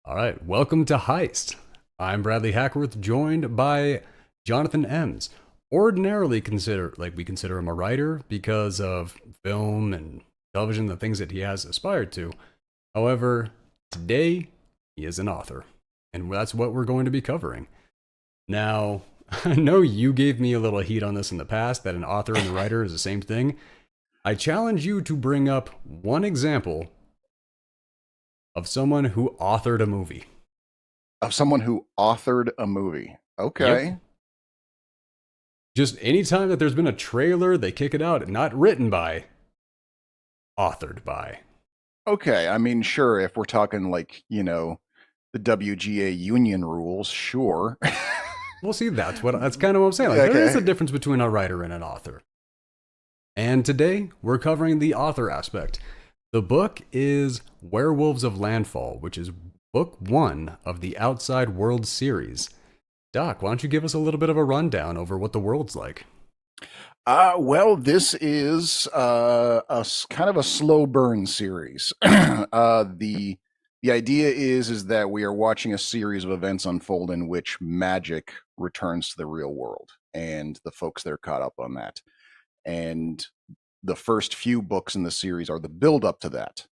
All right, welcome to Heist. I'm Bradley Hackworth, joined by Jonathan Ems. Ordinarily we consider him a writer because of film and television, the things that he has aspired to. However, today he is an author, and that's what we're going to be covering. Now, I know you gave me a little heat on this in the past, that an author and a writer is the same thing. I challenge you to bring up one example of someone who authored a movie. Of someone who authored a movie. Yep. Okay. Just anytime that there's been a trailer, they kick it out. Not written by, authored by. Okay. I mean, sure, if we're talking the WGA union rules, sure. Well, see, that's kind of what I'm saying. Like, there is a Okay. difference between a writer and an author. And today, we're covering the author aspect. The book is Werewolves of Landfall, which is book 1 of the Outside World series. Doc, why don't you give us a little bit of a rundown over what the world's like? Well, this is kind of a slow burn series. The idea is that we are watching a series of events unfold in which magic returns to the real world, and the folks that are caught up on that. And the first few books in the series are the build up to that.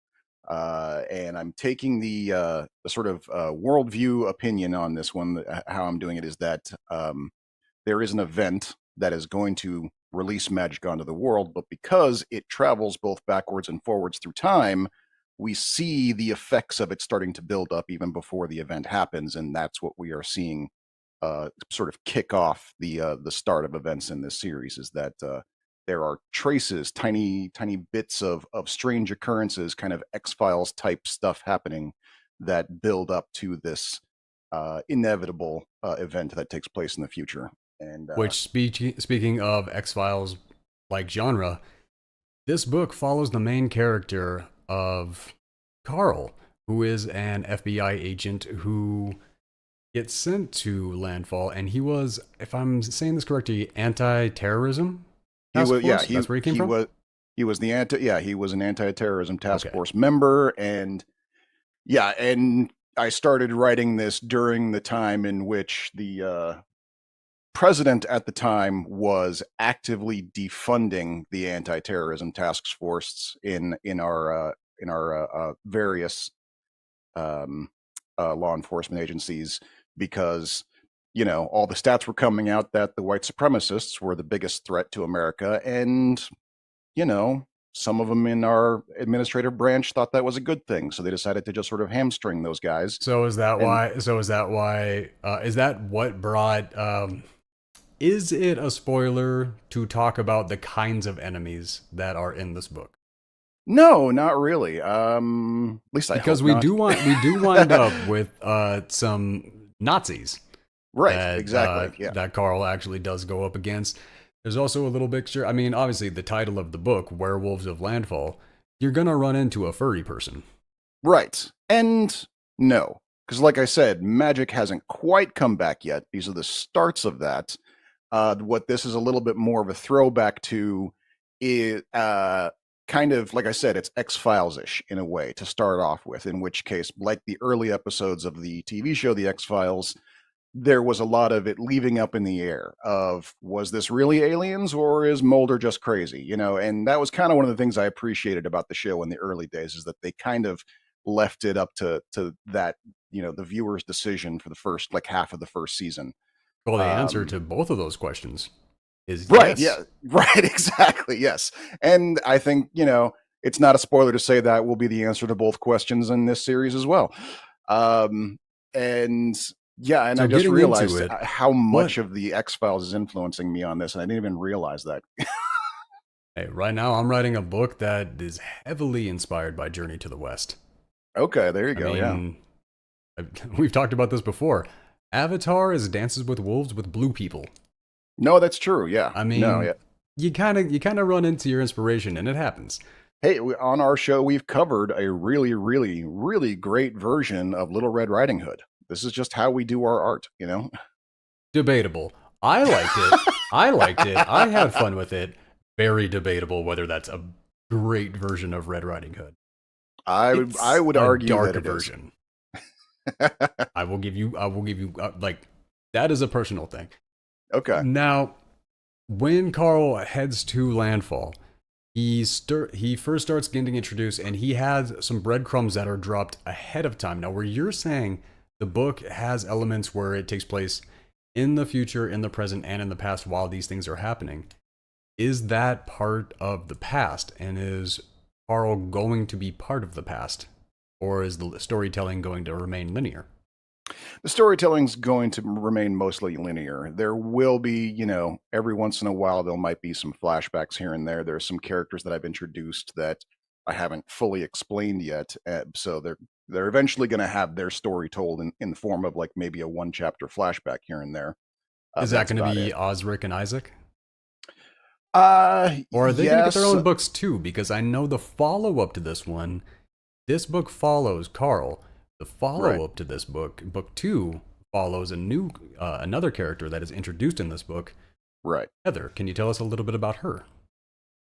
And I'm taking the sort of worldview opinion on this one. How I'm doing it is that there is an event that is going to release magic onto the world, but because it travels both backwards and forwards through time, we see the effects of it starting to build up even before the event happens, and that's what we are seeing sort of kick off the start of events in this series. Is that there are traces, tiny bits of strange occurrences, kind of X-Files type stuff happening that build up to this inevitable event that takes place in the future. And Which, speaking of X-Files like genre, this book follows the main character of Carl, who is an FBI agent who gets sent to Landfall, and he was, if I'm saying this correctly, anti-terrorism he task was, yeah, force. That's where he came from. he was he was an anti-terrorism task Okay. force member, and yeah, and I started writing this during the time in which the president at the time was actively defunding the anti-terrorism task force in our various um, law enforcement agencies, because all the stats were coming out that the white supremacists were the biggest threat to America, and you know some of them in our administrative branch thought that was a good thing, so they decided to just sort of hamstring those guys. So is that And why? So is that why? Is that what brought? Is it a spoiler to talk about the kinds of enemies that are in this book? no, not really. At least I Because hope not. we do wind up with some Nazis Right, that exactly. Yeah. that Carl actually does go up against. There's also a little mixture. I mean, obviously, the title of the book, Werewolves of Landfall, you're gonna run into a furry person. Right. And no, because like I said, magic hasn't quite come back yet. These are the starts of that. What this is a little bit more of a throwback to is kind of, like I said, it's X-Files ish in a way to start off with, in which case, like the early episodes of the TV show, The X-Files, there was a lot of it leaving up in the air of, was this really aliens or is Mulder just crazy? And that was kind of one of the things I appreciated about the show in the early days, is that they kind of left it up to that, the viewer's decision for the first like half of the first season. Well, the answer Um, to both of those questions is right, yes. yeah, right, exactly, yes. And I think, it's not a spoiler to say that will be the answer to both questions in this series as well. Um, and yeah, and I So just getting into realized it, how what? much of the X Files is influencing me on this, and I didn't even realize that. Hey, right now I'm writing a book that is heavily inspired by Journey to the West. Okay, there you I go. Yeah. mean, we've talked about this before. Avatar is Dances with Wolves with blue people. No, that's true. Yeah. I No, mean, yeah. you kind of run into your inspiration, and it happens. Hey, on our show, we've covered a really, really, really great version of Little Red Riding Hood. This is just how we do our art. Debatable. I liked it. I liked it. I had fun with it. Very debatable whether that's a great version of Red Riding Hood. I It's would a argue that dark it is. version. I will give you like that is a personal thing. Okay. Now, when Carl heads to landfall, he first starts getting introduced, and he has some breadcrumbs that are dropped ahead of time. Now, where you're saying the book has elements where it takes place in the future, in the present, and in the past while these things are happening, is that part of the past? And is Carl going to be part of the past? Or is the storytelling going to remain linear? The storytelling's going to remain mostly linear. There will be, every once in a while there might be some flashbacks here and there. There's some characters that I've introduced that I haven't fully explained yet, so they're eventually going to have their story told in the form of like maybe a one chapter flashback here and there. Is that That's going to about be it. Osric and Isaac? Or are they going to get their Yes. own books too? Because I know the follow up to this one, this book follows Carl. The Right. follow up to this book, book two, follows another character that is introduced in this book, Right. Heather. Can you tell us a little bit about her?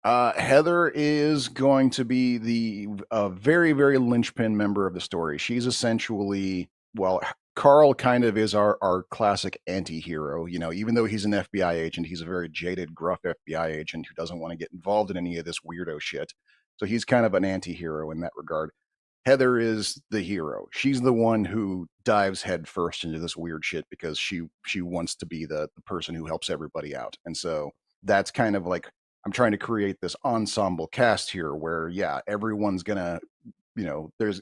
Heather is going to be the very, very linchpin member of the story. She's essentially, well, Carl kind of is our classic anti-hero. Even though he's an FBI agent, he's a very jaded, gruff FBI agent who doesn't want to get involved in any of this weirdo shit. So he's kind of an anti-hero in that regard. Heather is the hero. She's the one who dives headfirst into this weird shit because she wants to be the person who helps everybody out. And so that's kind of like I'm trying to create this ensemble cast here where yeah, everyone's gonna, there's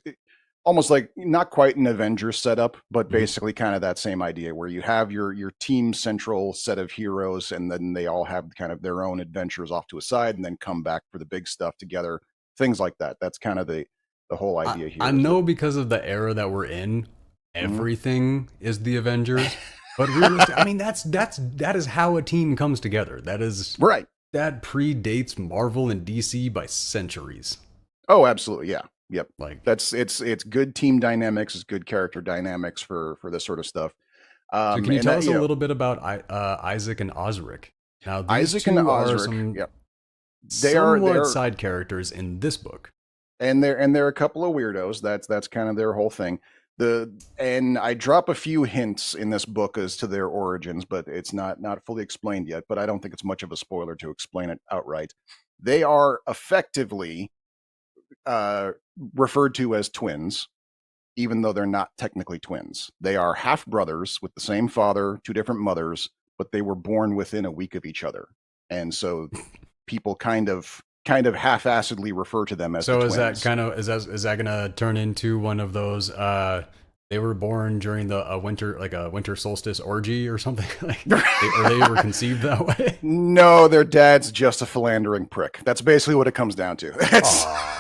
almost like not quite an Avengers setup, but Mhm. basically kind of that same idea where you have your team central set of heroes and then they all have kind of their own adventures off to a side and then come back for the big stuff together. Things like that. That's kind of the whole idea I here is that know because of the era that we're in, mhm. everything is the Avengers. But realistic, I mean, that is how a team comes together. Right. That predates Marvel and DC by centuries. Oh, absolutely. Yeah. Yep. Like, It's good team dynamics, it's good character dynamics for this sort of stuff. so can you And tell that us a little bit about Isaac and Osric? Now, these Isaac and two are Osric, some yep. somewhat They're side characters in this book. they're a couple of weirdos. That's kind of their whole thing. And I drop a few hints in this book as to their origins, but it's not fully explained yet. But I don't think it's much of a spoiler to explain it outright. They are effectively uh, referred to as twins, even though they're not technically twins. They are half brothers with the same father, two different mothers, but they were born within a week of each other, and so people kind of half-assedly refer to them as the So is that twins. kind of is that gonna turn into one of those? They were born during the winter, like a winter solstice orgy or something. Like, they were conceived that way. No, their dad's just a philandering prick. That's basically what it comes down to. That's Aww.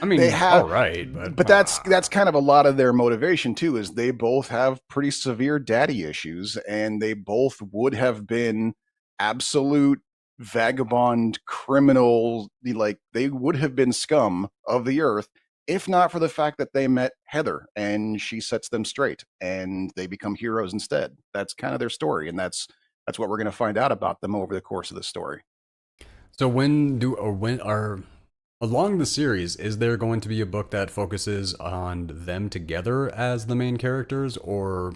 I they mean, all have, right, but but that's kind of a lot of their motivation too. Is they both have pretty severe daddy issues, and they both would have been absolute vagabond criminals. Like they would have been scum of the earth if not for the fact that they met Heather and she sets them straight and they become heroes instead. That's kind of their story, and that's what we're going to find out about them over the course of the story. so when are along the series, is there going to be a book that focuses on them together as the main characters, or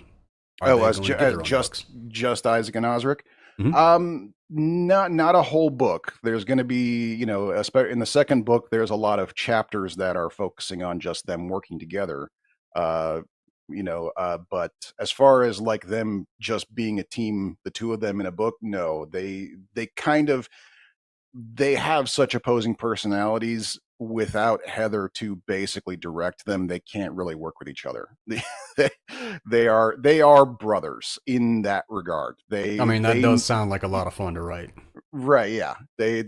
are Oh, they as going to get their own just books? Isaac and Osric. Mm-hmm. Not a whole book. There's going to be, in the second book, there's a lot of chapters that are focusing on just them working together. Uh, but as far as like them just being a team, the two of them in a book, no, they kind of they have such opposing personalities without Heather to basically direct them. They can't really work with each other. they, they are brothers in that regard. I mean, that They does sound like a lot of fun to write. right, yeah. They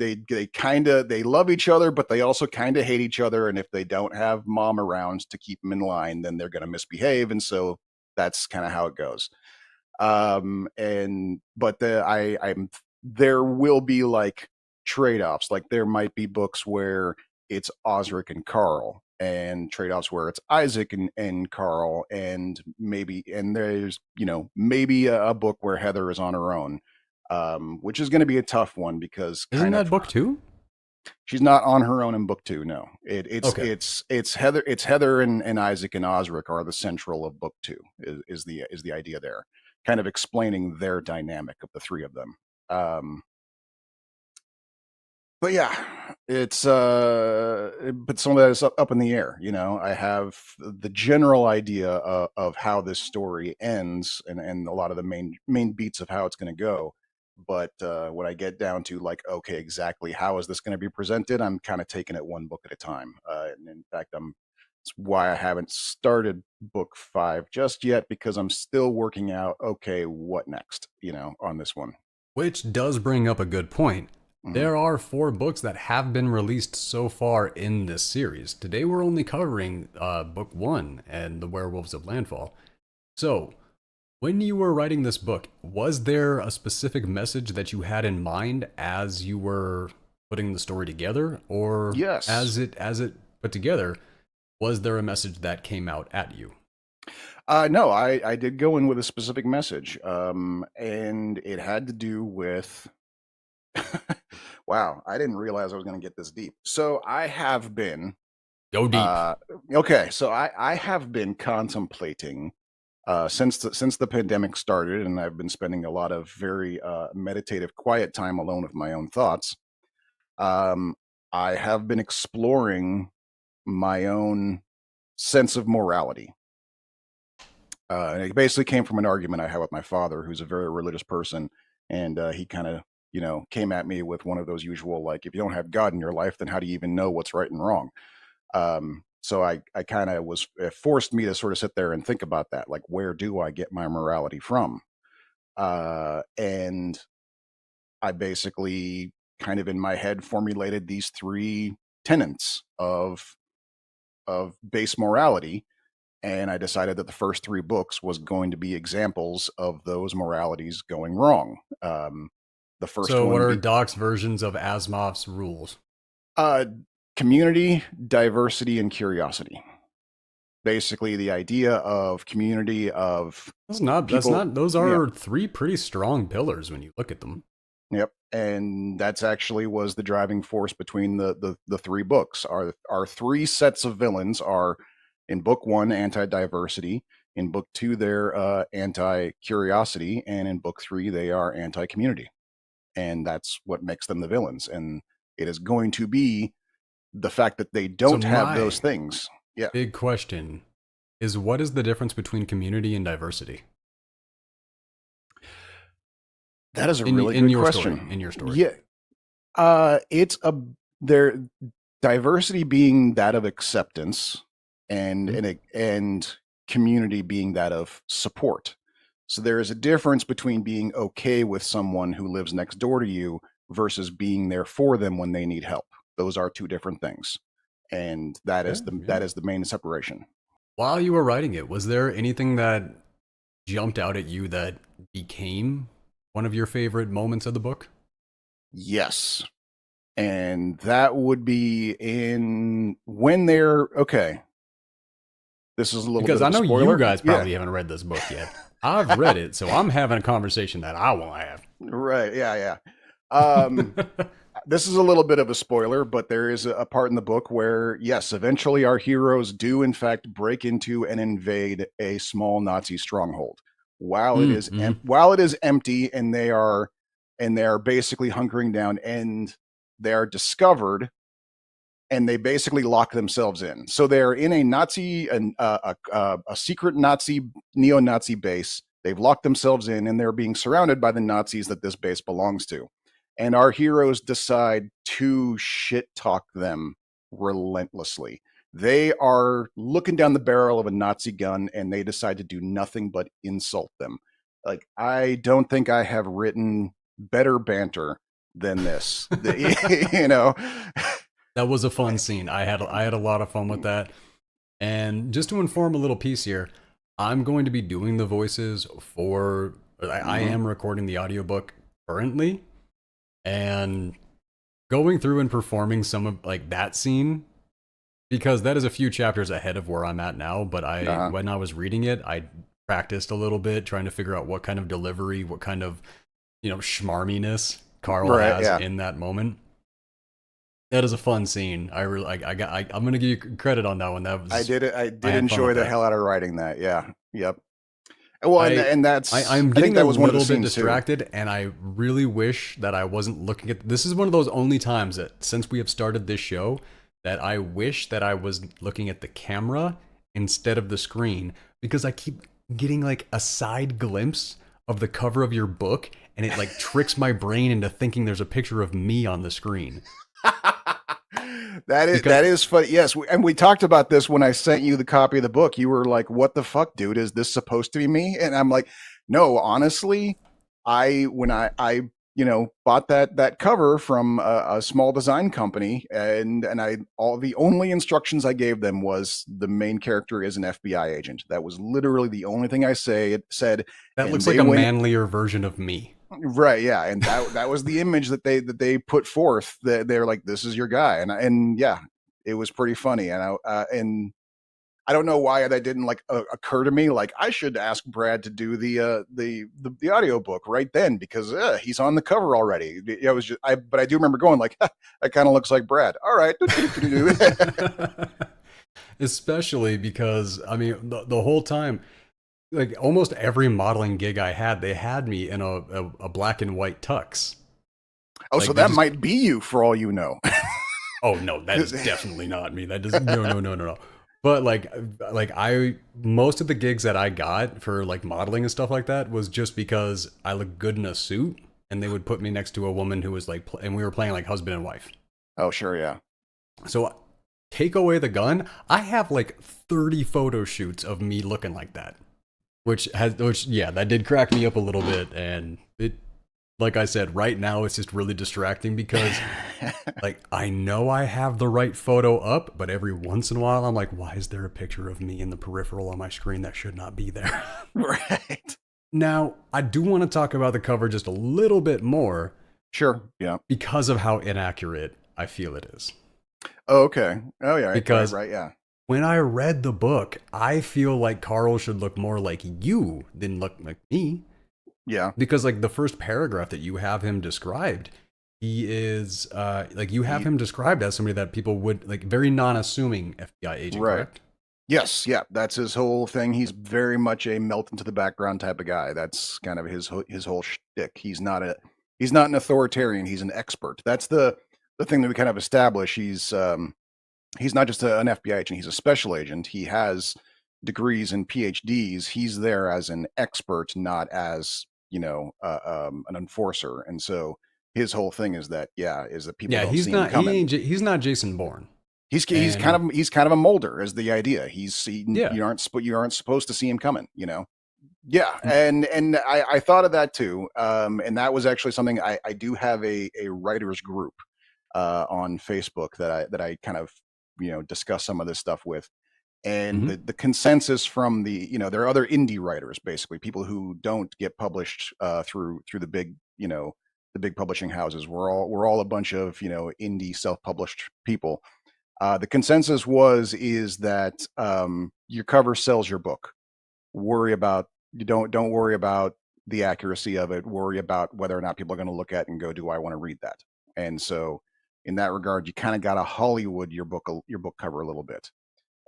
kind of they love each other, but they also kind of hate each other. And if they don't have mom around to keep them in line, then they're going to misbehave. And so that's kind of how it goes. And but I'm there will be like trade-offs. Like there might be books where it's Osric and Carl, and trade-offs where it's Isaac and Carl, and there's maybe a book where Heather is on her own, which is going to be a tough one because Isn't kind of that book two? She's not on her own in book two. No, Okay. Heather and Isaac and Osric are the central of book two. Is the idea there, kind of explaining their dynamic of the three of them. But yeah, it's but some of that is up in the air. You know, I have the general idea of how this story ends and a lot of the main beats of how it's going to go. But when I get down to like, okay, exactly how is this going to be presented, I'm kind of taking it one book at a time. And in fact, it's why I haven't started book five just yet, because I'm still working out, okay, what next, you know, on this one. Which does bring up a good point. Hmm. There are 4 books that have been released so far in this series. Today we're only covering book 1 and The Werewolves of Landfall. So, when you were writing this book, was there a specific message that you had in mind as you were putting the story together, or Yes. as it put together, was there a message that came out at you? No, I did go in with a specific message, and it had to do with. Wow, I didn't realize I was going to get this deep. So I have been. Go deep. Uh, okay, so I have been contemplating since the pandemic started, and I've been spending a lot of very meditative, quiet time alone with my own thoughts. Um, I have been exploring my own sense of morality. And it basically came from an argument I had with my father, who's a very religious person, and he kind of, you know, came at me with one of those usual like, if you don't have God in your life, then how do you even know what's right and wrong? So I kind of was it forced me to sort of sit there and think about that, like, where do I get my morality from? And I basically kind of in my head formulated these three tenets of base morality, and I decided that the first three books was going to be examples of those moralities going wrong. The first So, what one are be Doc's versions of Asimov's rules? uh, community, diversity, and curiosity. Basically, the idea of community of That's people. not, those Yeah, are 3 pretty strong pillars when you look at them. yep. And that's actually was the driving force between the three books. Our three sets of villains are in book one anti-diversity, in book two they're anti-curiosity, and in book three they are anti-community. And that's what makes them the villains. And it is going to be the fact that they So, don't have those my things. Yeah, big question is, what is the difference between community and diversity that is a in really good your story? question. In your story. Yeah, it's a there diversity being that of acceptance, and Hmm? and community being that of support. So there is a difference between being okay with someone who lives next door to you versus being there for them when they need help. Those are two different things, and Yeah, yeah. that is the main separation. While you were writing it, was there anything that jumped out at you that became one of your favorite moments of the book? Yes, and that would be in when they're okay. This is a little Because bit I of a know you spoiler. guys Yeah. probably haven't read this book yet. I've read it, so I'm having a conversation that I won't have. Right. Yeah. Yeah. Um, this is a little bit of a spoiler, but there is a part in the book where, yes, eventually our heroes do, in fact, break into and invade a small Nazi stronghold. Mm-hmm. While it is empty, and they are basically hunkering down, and they are discovered, and they basically lock themselves in. So they're in a Nazi, a secret Nazi, neo-Nazi base. They've locked themselves in, and they're being surrounded by the Nazis that this base belongs to. And our heroes decide to shit talk them relentlessly. They are looking down the barrel of a Nazi gun, and they decide to do nothing but insult them. Like, I don't think I have written better banter than this. You know, That was a fun scene. I had a lot of fun with that. And just to inform a little piece here, I'm going to be doing the voices for. I mm-hmm. am recording the audiobook currently, and going through and performing some of like that scene, because that is a few chapters ahead of where I'm at now. But Uh-huh. when I was reading it, I practiced a little bit trying to figure out what kind of delivery, what kind of schmarminess Carl Right. has Yeah. in that moment. That is a fun scene. I'm gonna give you credit on that one. I I did had fun enjoy with the that. hell out of writing that. Yeah. Yep. Well, I, and that's I'm I think getting a that was one of the little bit scenes too. distracted, and I really wish that I wasn't looking at. This is one of those only times that since we have started this show that I wish that I was looking at the camera instead of the screen because I keep getting like a side glimpse of the cover of your book, and it like tricks my brain into thinking there's a picture of me on the screen. Because That is funny. Yes, and we talked about this when I sent you the copy of the book. You were like, "What the fuck, dude? Is this supposed to be me?" And I'm like, "No, honestly, I when I bought that cover from a small design company, and I all the only instructions I gave them was the main character is an FBI agent. That was literally the only thing I said, that and looks like they a went manlier version of me. right, yeah, and that was the image that they put forth. That they're like, "This is your guy," and yeah, it was pretty funny. And I don't know why that didn't like occur to me. Like I should ask Brad to do the audiobook right then because he's on the cover already. It was just but I do remember going like, that kind of looks like Brad. All right, Especially because I mean the whole time, like almost every modeling gig I had, they had me in a black and white tux. oh, so Like they that just might be you for all you know. oh no, that is definitely not me. That does no. But like I most of the gigs that I got for like modeling and stuff like that was just because I looked good in a suit, and they would put me next to a woman who was like, and we were playing like husband and wife. Oh, sure, yeah. So take away the gun, I have like 30 photo shoots of me looking like that, which yeah, that did crack me up a little bit, and it, like I said, right now it's just really distracting because like I know I have the right photo up, but every once in a while I'm like, why is there a picture of me in the peripheral on my screen that should not be there? Right. Now, I do want to talk about the cover just a little bit more Sure. Yeah. because of how inaccurate I feel it is. Oh, okay. Oh, yeah. Because Right. Yeah. when I read the book, I feel like Carl should look more like you than look like me. Yeah. Because like the first paragraph that you have him described, he is like you have He, him described as somebody that people would like very non-assuming FBI agent, right. correct? Yes, yeah, that's his whole thing. He's very much a melt into the background type of guy. That's kind of his whole shtick. He's not an authoritarian. He's an expert. That's the thing that we kind of establish. He's not just an FBI agent. He's a special agent. He has degrees and PhDs. He's there as an expert, not as an enforcer. And so his whole thing is that is that people Yeah, don't see him coming. he's not Jason Bourne. He's And he's kind of a molder is the idea. yeah. You aren't supposed to see him coming. Yeah, and I thought of that too. And that was actually something I do have a writers group on Facebook that I kind of discuss some of this stuff with. And Mhm. the consensus from there are other indie writers, basically people who don't get published through the big publishing houses. We're all a bunch of indie self published people. The consensus is that your cover sells your book. Worry about you don't worry about the accuracy of it. Worry about whether or not people are going to look at it and go, "Do I want to read that?" And so, in that regard, you kind of got to Hollywood your book cover a little bit.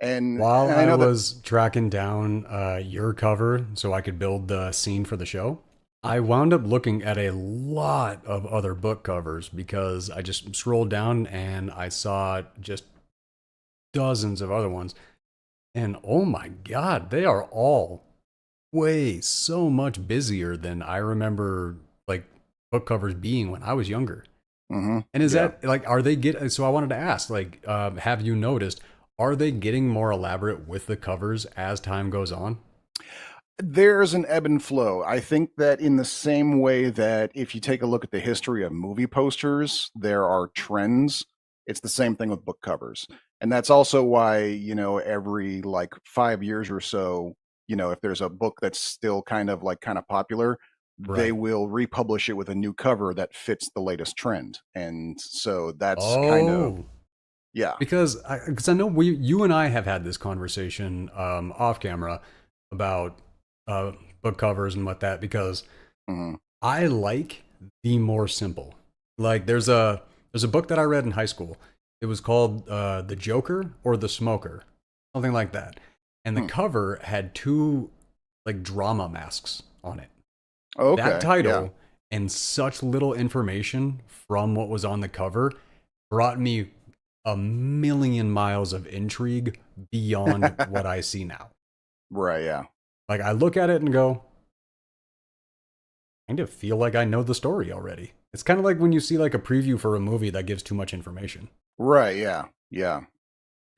While And I I know that. was tracking down your cover so I could build the scene for the show, I wound up looking at a lot of other book covers because I just scrolled down and I saw just dozens of other ones. And oh my God, they are all way so much busier than I remember like book covers being when I was younger. And is Yeah. that like, are they get, so I wanted to ask, like, have you noticed, are they getting more elaborate with the covers as time goes on? There's an ebb and flow. I think that in the same way that if you take a look at the history of movie posters, there are trends. It's the same thing with book covers. And that's also why, every like 5 years or so, if there's a book that's still kind of popular, they Right. will republish it with a new cover that fits the latest trend. And so that's kind of, Oh, yeah. because I know you and I have had this conversation off camera about uh, book covers and what that because Mhm. I like the more simple. Like there's a book that I read in high school. It was called The Joker or The Smoker, something like that. And the Hmm. cover had two like drama masks on it. That Okay. Yeah. title and such little information from what was on the cover brought me a million miles of intrigue beyond what I see now. Right. Yeah. Like I look at it and go, I kind of feel like I know the story already. It's kind of like when you see like a preview for a movie that gives too much information. Right. Yeah. Yeah.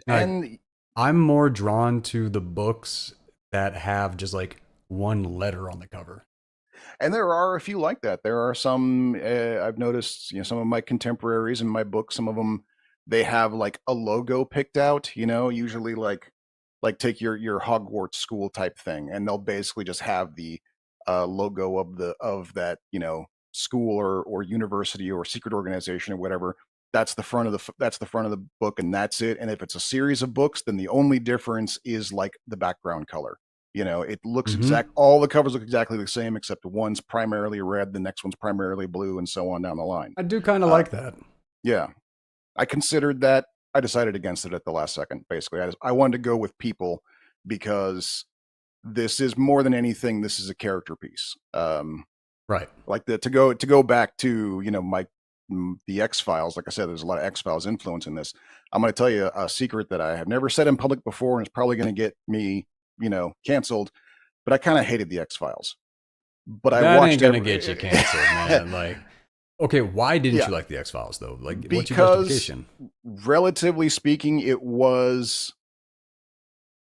Like And I'm more drawn to the books that have just like one letter on the cover. there are a few like that. There are some I've noticed. Some of my contemporaries in my book. Some of them they have like a logo picked out. Usually like take your Hogwarts school type thing, and they'll basically just have the logo of that school or university or secret organization or whatever. That's the front of the book, and that's it. And if it's a series of books, then the only difference is like the background color. It looks Mm-hmm. all the covers look exactly the same, except one's primarily red, the next one's primarily blue, and so on down the line. I do kind of Uh, like that. yeah, I considered that. I decided against it at the last second. Basically, I wanted to go with people because this is more than anything. This is a character piece. Right. Like to go back to the X Files. Like I said, there's a lot of X Files influence in this. I'm going to tell you a secret that I have never said in public before, and it's probably going to get me canceled. But I kind of hated the X Files. But I That ain't watched gonna get you every. canceled, man. Like, okay, why didn't Yeah, you like the X Files though? Like, what's your because justification? relatively speaking, it was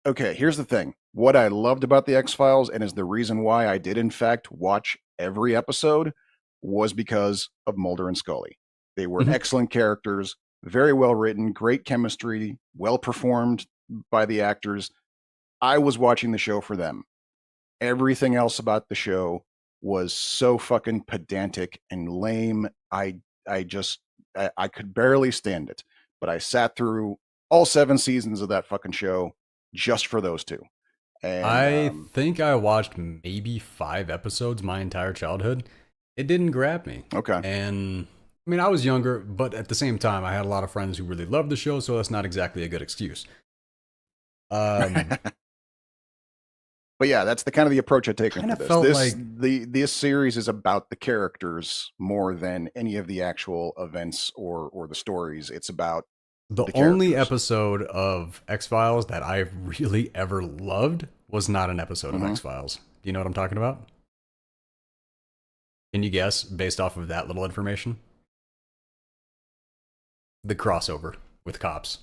okay. Here's the thing: what I loved about the X Files, and is the reason why I did in fact watch every episode, was because of Mulder and Scully. They were Mhm. excellent characters, very well written, great chemistry, well performed by the actors. I was watching the show for them. Everything else about the show was so fucking pedantic and lame. I just I could barely stand it. But I sat through all 7 seasons of that fucking show just for those two. And I think I watched maybe 5 episodes my entire childhood. It didn't grab me, okay. and I mean, I was younger, but at the same time, I had a lot of friends who really loved the show, so that's not exactly a good excuse. Um, But yeah, that's the kind of the approach I've taken kind for of this. felt This like this series is about the characters more than any of the actual events or the stories. It's about the the only characters. episode of X Files that I really ever loved was not an episode of Hmm. X Files. Do you know what I'm talking about? Can you guess based off of that little information? The crossover with cops.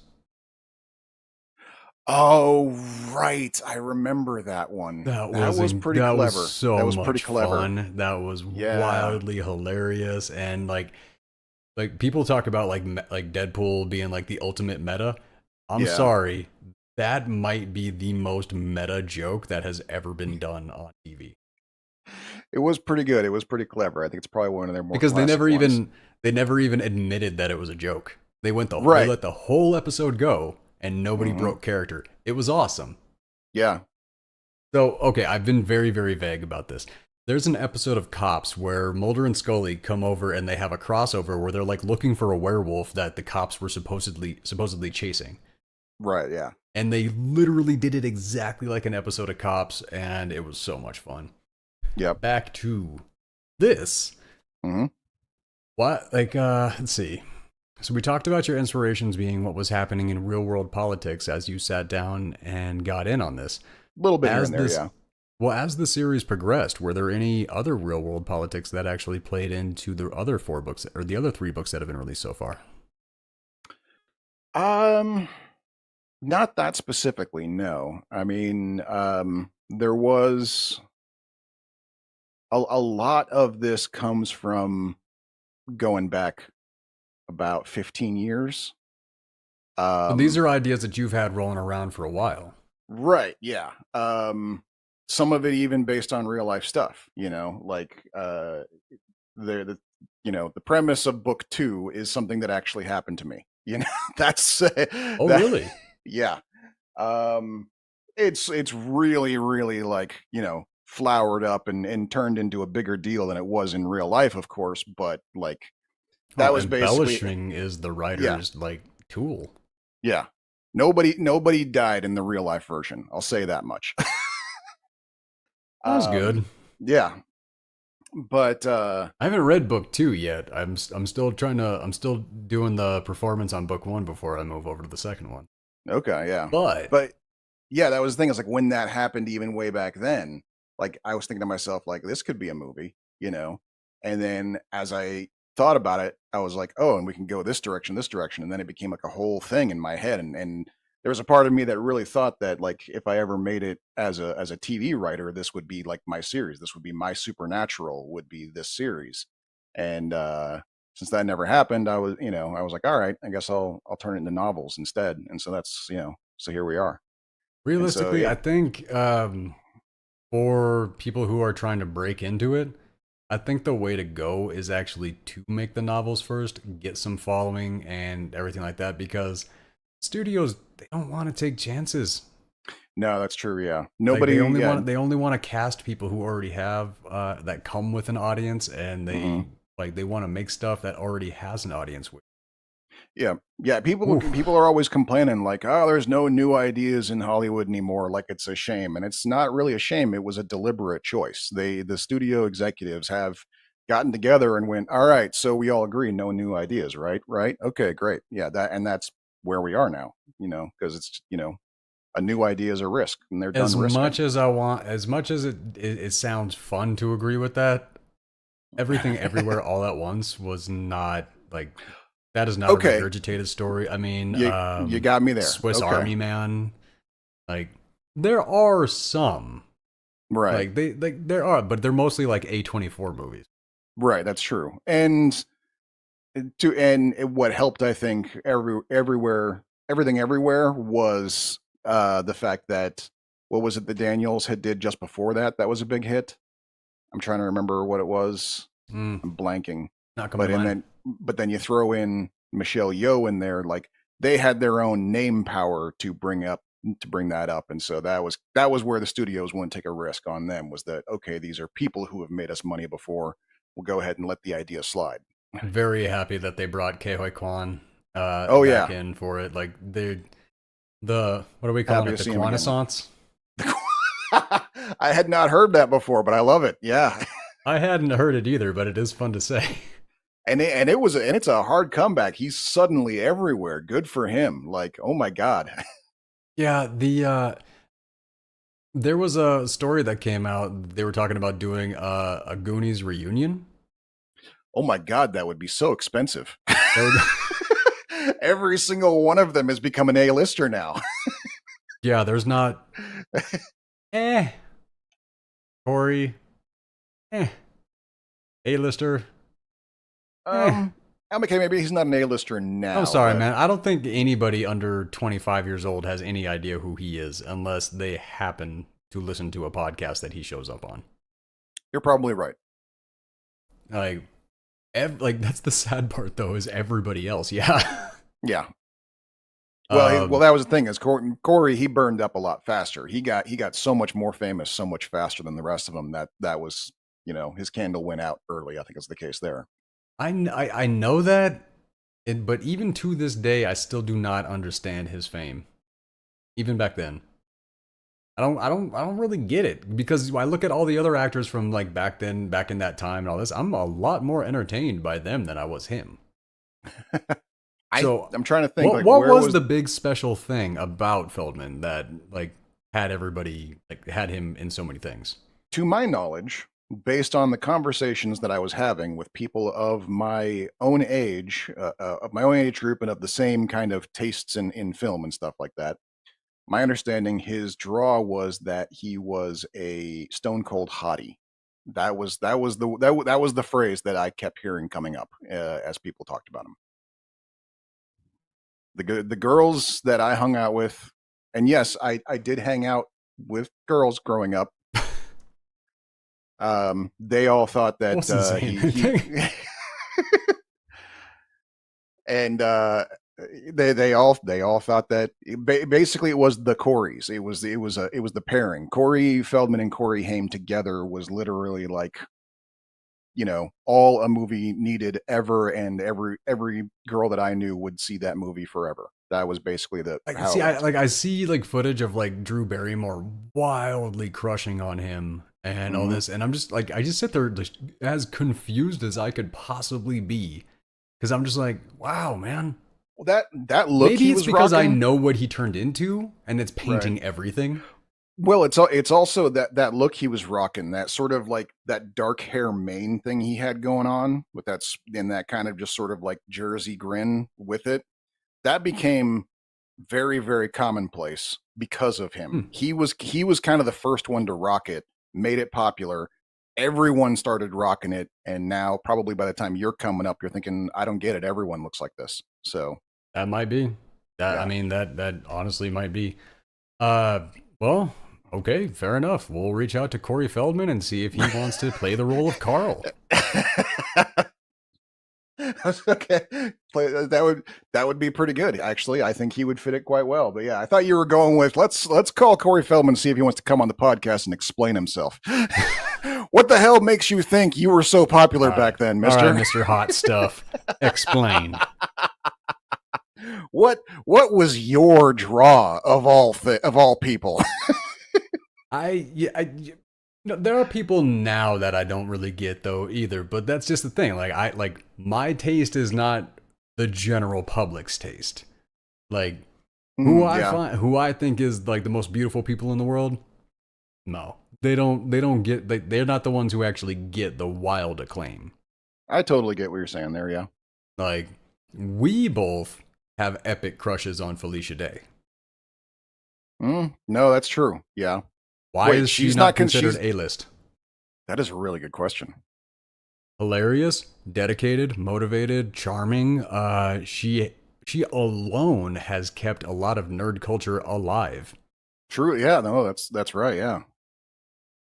Oh, right. I remember that one. That was pretty That was clever. That so was pretty much clever. fun. That was Yeah. wildly hilarious, and like people talk about like Deadpool being like the ultimate meta. I'm Yeah. sorry, that might be the most meta joke that has ever been done on TV, It was pretty good. It was pretty clever. I think it's probably one of their more because classic ones. they never even admitted that it was a joke. They Right. let the whole episode go and nobody Hmm. broke character. It was awesome. Yeah. So, okay, I've been very, very vague about this. There's an episode of Cops where Mulder and Scully come over and they have a crossover where they're like looking for a werewolf that the cops were supposedly chasing. Right. Yeah. And they literally did it exactly like an episode of Cops, and it was so much fun. Yep. Back to this. Hmm. What let's see. So we talked about your inspirations being what was happening in real world politics as you sat down and got in on this. A little bit here As and there. this Yeah. Well, as the series progressed, were there any other real world politics that actually played into the other 4 books or the other 3 books that have been released so far? Um, Not that specifically. No. I mean, there was a lot of this comes from going back about 15 years. So these Um, are ideas that you've had rolling around for a while. right, yeah. Some of it even based on real life stuff, like the the premise of book 2 is something that actually happened to me. That's Oh, that really? yeah. Um it's really really like, flowered up and turned into a bigger deal than it was in real life, of course, but like that Oh, was basically embellishing is the yeah. writer's like Tool. Yeah. Nobody died in the real life version. I'll say that much. That was good. Yeah. But I haven't read book 2 yet. I'm still I'm still doing the performance on book 1 before I move over to the second one. okay, yeah. But But yeah, that was the thing. Is like when that happened, even way back then, like I was thinking to myself, like this could be a movie, you know. And then as I thought about it, I was like, oh, and we can go this direction, and then it became like a whole thing in my head. And there was a part of me that really thought that like if I ever made it as a TV writer, this would be like my series. This would be my Supernatural. Would be this series. And since that never happened, I was like, all right, I guess I'll turn it into novels instead. And so that's so here we are. And so realistically, yeah, I think for people who are trying to break into it, I think the way to go is actually to make the novels first, get some following and everything like that, because studios, they don't want to take chances. no, that's true. Yeah, Like nobody. Yeah, they only want to cast people who already have that come with an audience, and hmm they want to make stuff that already has an audience with. yeah, yeah. Oof. People are always complaining like, oh, there's no new ideas in Hollywood anymore. Like it's a shame, and it's not really a shame. It was a deliberate choice. The studio executives have gotten together and went, all right, so we all agree, no new ideas, right? Right? Okay, great. Yeah, that's where we are now. Because it's a new idea is a risk, and they're done As much risking. as I want, as much as it sounds fun to agree with that, everything everywhere all at once was not like that is not a Okay, regurgitated story. I mean, you got me there. Swiss Okay, Army Man, like there are some, right. there are, but they're mostly like A24 movies. Right, that's true. What helped, I think, everything everywhere was the fact that what was it the Daniels had did just before that? That was a big hit. I'm trying to remember what it was. Mm, I'm blanking. not coming But to and mind. then you throw in Michelle Yeoh in there, like they had their own name power to bring that up, and so that was where the studios wouldn't take a risk on them. Was that okay? These are people who have made us money before. We'll go ahead and let the idea slide. Very happy that they brought Ke Kwan Oh back yeah, in for it. Like the what are we calling happy it? to The see him again. Quanaissance. I had not heard that before, but I love it. Yeah, I hadn't heard it either, but it is fun to say. and it's a hard comeback. He's suddenly everywhere. Good for him. Like, oh my god. Yeah, there was a story that came out. They were talking about doing a Goonies reunion. Oh my god, that would be so expensive. That would, Every single one of them has become an A-lister now. yeah, there's not. Eh, Corey. Eh, A-lister. Eh. um, okay, maybe he's not an A-lister I'm now, sorry, but man. I don't think anybody under 25 years old has any idea who he is unless they happen to listen to a podcast that he shows up on. you're probably right. Like, like that's the sad part though. Is everybody else? Yeah. Yeah. Well, um, that was the thing. Is Corey? He burned up a lot faster. He got so much more famous, so much faster than the rest of them. That was his candle went out early. I think is the case there. I know that, but even to this day, I still do not understand his fame. Even back then, I don't really get it because I look at all the other actors from like back then, back in that time, and all this. I'm a lot more entertained by them than I was him. So, I'm trying to think like what where was was the big special thing about Feldman that like had everybody like had him in so many things? to my knowledge, based on the conversations that I was having with people of my own age group, and of the same kind of tastes in film and stuff like that, my understanding, his draw was that he was a stone cold hottie. That was the phrase that I kept hearing coming up as people talked about him. The girls that I hung out with, and yes, I did hang out with girls growing up. They all thought I that wasn't saying he anything. and they all thought that basically it was the Coreys. It was the pairing. Corey Feldman and Corey Haim together was literally like all a movie needed ever, and every girl that I knew would see that movie forever. That was basically the I how see. it went. I see like footage of like Drew Barrymore wildly crushing on him and all Hmm. this, and I'm just like, I just sit there just as confused as I could possibly be, because I'm just like, wow, man. Well, that look Maybe he it's was because I rocking, know what he turned into, and it's right? painting everything. Well, it's also that look he was rocking, that sort of like that dark hair mane thing he had going on with and that kind of just sort of like Jersey grin with it. That became very, very commonplace because of him. Hmm. He was kind of the first one to rock it, made it popular. Everyone started rocking it, and now probably by the time you're coming up, you're thinking, I don't get it. Everyone looks like this. So That might be. That I yeah. mean, that honestly might be. Uh, well, okay, fair enough. We'll reach out to Corey Feldman and see if he wants to play the role of Carl. Okay, that would be pretty good. Actually, I think he would fit it quite well. But yeah, I thought you were going with let's call Corey Feldman and see if he wants to come on the podcast and explain himself. What the hell makes you think you were so popular back then, All right, Mister? Mr. Hot Stuff. Explain. What was your draw of all people? No, there are people now that I don't really get though either, but that's just the thing. Like my taste is not the general public's taste. Like Yeah, who I think is like the most beautiful people in the world. No, they don't get they're not the ones who actually get the wild acclaim. I totally get what you're saying there. Yeah. Like we both have epic crushes on Felicia Day. No, that's true. Yeah. Why Wait, is she she's not not. considered She's A-list? That is a really good question. Hilarious, dedicated, motivated, charming. She alone has kept a lot of nerd culture alive. True. Yeah. No, that's right. Yeah.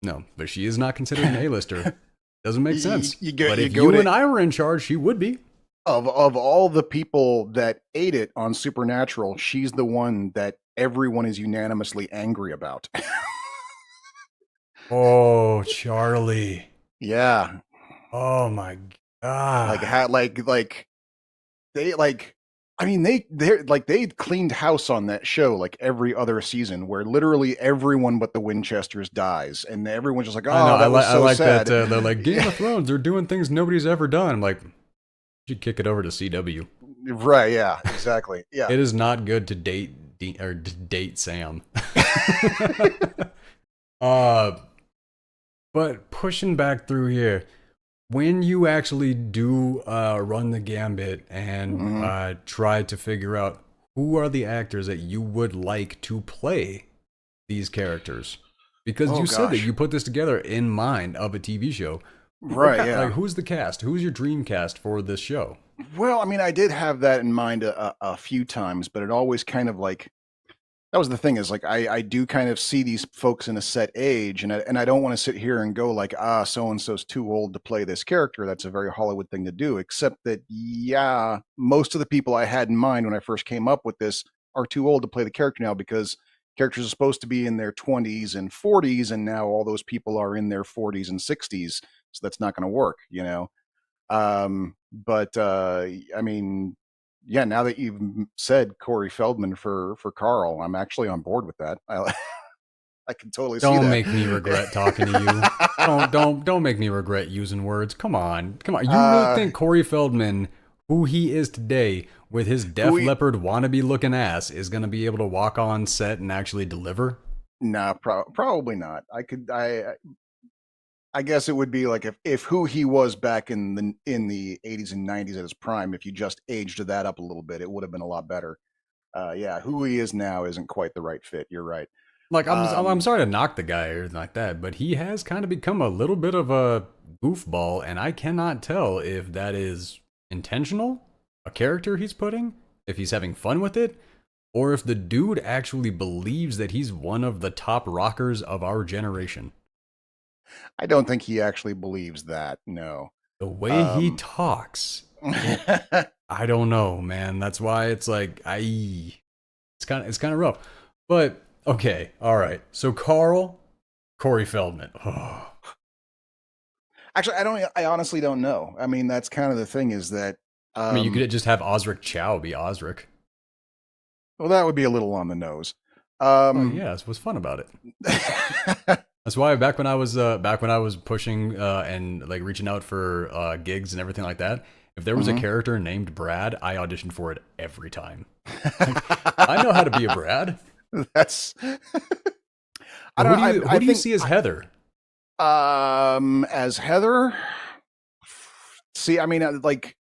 No, but she is not considered an A-lister. Doesn't make you, sense. you go But you if go you to and I were in charge, she would be. of all the people that ate it on Supernatural, she's the one that everyone is unanimously angry about. Oh, Charlie. Yeah, Oh my like god. had like they like. I mean, they cleaned house on that show like every other season, where literally everyone but the Winchesters dies, and everyone's just like, I know. "Oh, that was I so like that. sad." They're like Game of Thrones. They're doing things nobody's ever done. I'm like, you should kick it over to CW. Right? Yeah, exactly. Yeah. It is not good to date Sam. uh, but pushing back through here, when you actually do run the gambit and Hmm. try to figure out who are the actors that you would like to play these characters, because Oh you said that gosh. you put this together in mind of a TV show. What Right. kind, like Yeah. who's the cast? Who's your dream cast for this show? Well, I mean, I did have that in mind a few times, but it always kind of like that was the thing is like I do kind of see these folks in a set age, and I don't want to sit here and go like, so and so's too old to play this character. That's a very Hollywood thing to do. Except that, yeah, most of the people I had in mind when I first came up with this are too old to play the character now, because characters are supposed to be in their 20s and 40s, and now all those people are in their 40s and 60s. So that's not going to work, you know. But I mean, yeah, now that you've said Corey Feldman for Carl, I'm actually on board with that. I can totally see Don't that. make me regret talking to you. Don't make me regret using words. Come on. Come on. You really uh, think Corey Feldman, who he is today, with his who Def he, Leppard wannabe looking ass, is gonna be able to walk on set and actually deliver? nah, probably not. I guess it would be like if who he was back in the 80s and 90s at his prime, if you just aged that up a little bit, it would have been a lot better. Yeah, who he is now isn't quite the right fit. You're right. Like I'm Um, sorry to knock the guy or anything like that, but he has kind of become a little bit of a goofball, and I cannot tell if that is intentional, a character he's putting, if he's having fun with it, or if the dude actually believes that he's one of the top rockers of our generation. I don't think he actually believes that. No. The way he Um, talks, I don't know, man. That's why it's like it's kind of rough. But okay, all right. So Carl, Corey Feldman. Oh, Actually, I don't. I honestly don't know. I mean, that's kind of the thing is that. I mean, you Um, could just have Osric Chow be Osric. well, that would be a little on the nose. Oh Um, yeah, what's fun about it? That's why back when I was pushing and like reaching out for gigs and everything like that. If there was a mhm. character named Brad, I auditioned for it every time. Like, I know how to be a Brad. That's. I Who don't. do you I who do you think. see as Heather? As Heather. See, I mean, like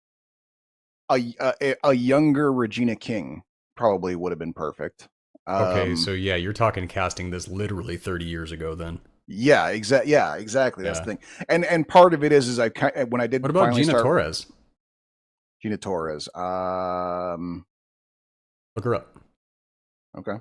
a younger Regina King probably would have been perfect. Okay, Um, so yeah, you're talking casting this literally 30 years ago then. yeah, Yeah, exactly. That's Yeah. the thing. And part of it is I when I What did about finally Gina start Torres? Gina Torres. Look her up. Okay.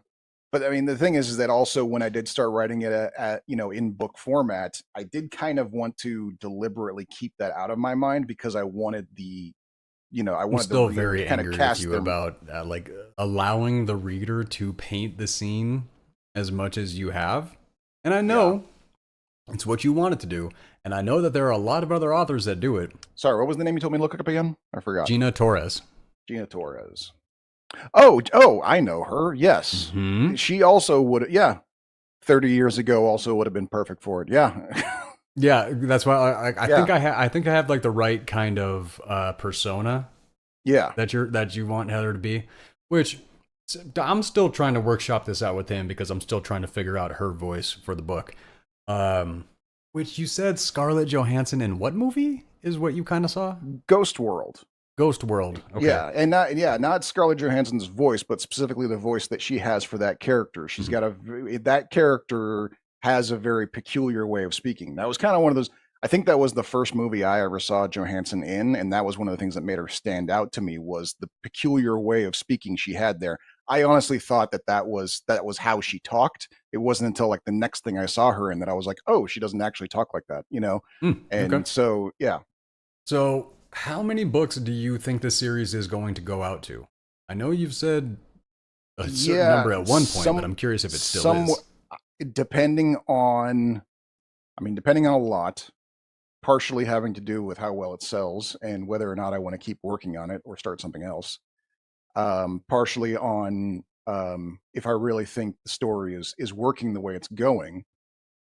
But I mean, the thing is that also when I did start writing it in book format, I did kind of want to deliberately keep that out of my mind because I wanted I I'm wanted the still reader to very kind of angry with cast you their. about like allowing the reader to paint the scene as much as you have. And I Yeah. know it's what you wanted to do, and I know that there are a lot of other authors that do it. Sorry, what was the name you told me to look up again? I forgot. Gina Torres. Gina Torres. Oh, I know her. Yes. Hmm. She also would, yeah, 30 years ago also would have been perfect for it. Yeah. Yeah, that's why I Yeah. think I think I have like the right kind of persona Yeah. that you want Heather to be, which I'm still trying to workshop this out with him because I'm still trying to figure out her voice for the book. Um, which you said Scarlett Johansson in what movie is what you kind of saw? Ghost World. Ghost World. Okay. Yeah, and not Scarlett Johansson's voice, but specifically the voice that she has for that character. She's Mhm. got that character has a very peculiar way of speaking. That was kind of one of those. I think that was the first movie I ever saw Johansson in, and that was one of the things that made her stand out to me was the peculiar way of speaking she had there. I honestly thought that was how she talked. It wasn't until like the next thing I saw her in that I was like, oh, she doesn't actually talk like that. Okay. And so yeah, So, how many books do you think this series is going to go out to? I know you've said a certain yeah, number at one point, but I'm curious if it still some is. depending on depending on a lot, partially having to do with how well it sells and whether or not I want to keep working on it or start something else. Partially on if I really think the story is working the way it's going.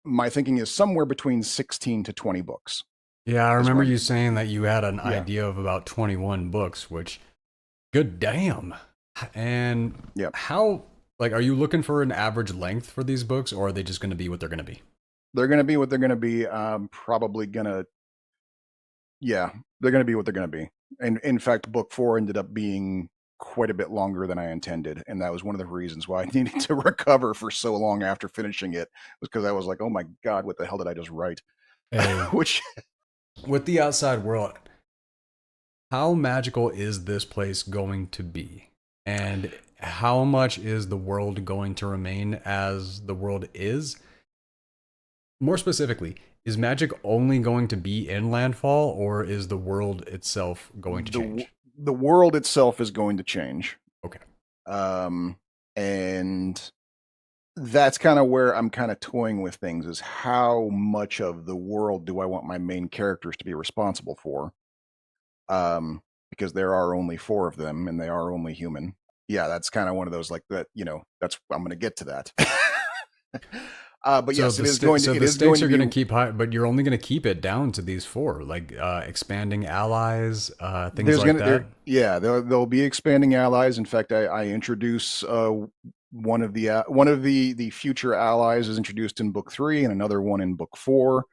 My thinking is somewhere between 16 to 20 books Yeah, I is remember what you saying that you had an yeah. idea of about 21 books, which good damn. And Yeah. how like are you looking for an average length for these books or are they just going to be what they're going to be? They're going to be what they're going to be. Probably going to Yeah, they're going to be what they're going to be. And in fact, book 4 ended up being quite a bit longer than I intended, and that was one of the reasons why I needed to recover for so long after finishing it was because I was like, "Oh my god, what the hell did I just write?" Hey, Which with the outside world, how magical is this place going to be? And how much is the world going to remain as the world is? More specifically, is magic only going to be in Landfall or is the world itself going to the change? the world itself is going to change, Okay. um, and that's kind of where I'm kind of toying with things: is how much of the world do I want my main characters to be responsible for? Because there are only 4 of them and they are only human. Yeah, that's kind of one of those like that, that's I'm going to get to that. But So yes, it the is going stakes to are be going to keep high, but you're only going to keep it down to these four, like expanding allies, things there's like going to there that. yeah, there'll be expanding allies. In fact, I introduce one of the future allies is introduced in book 3 and another one in book 4.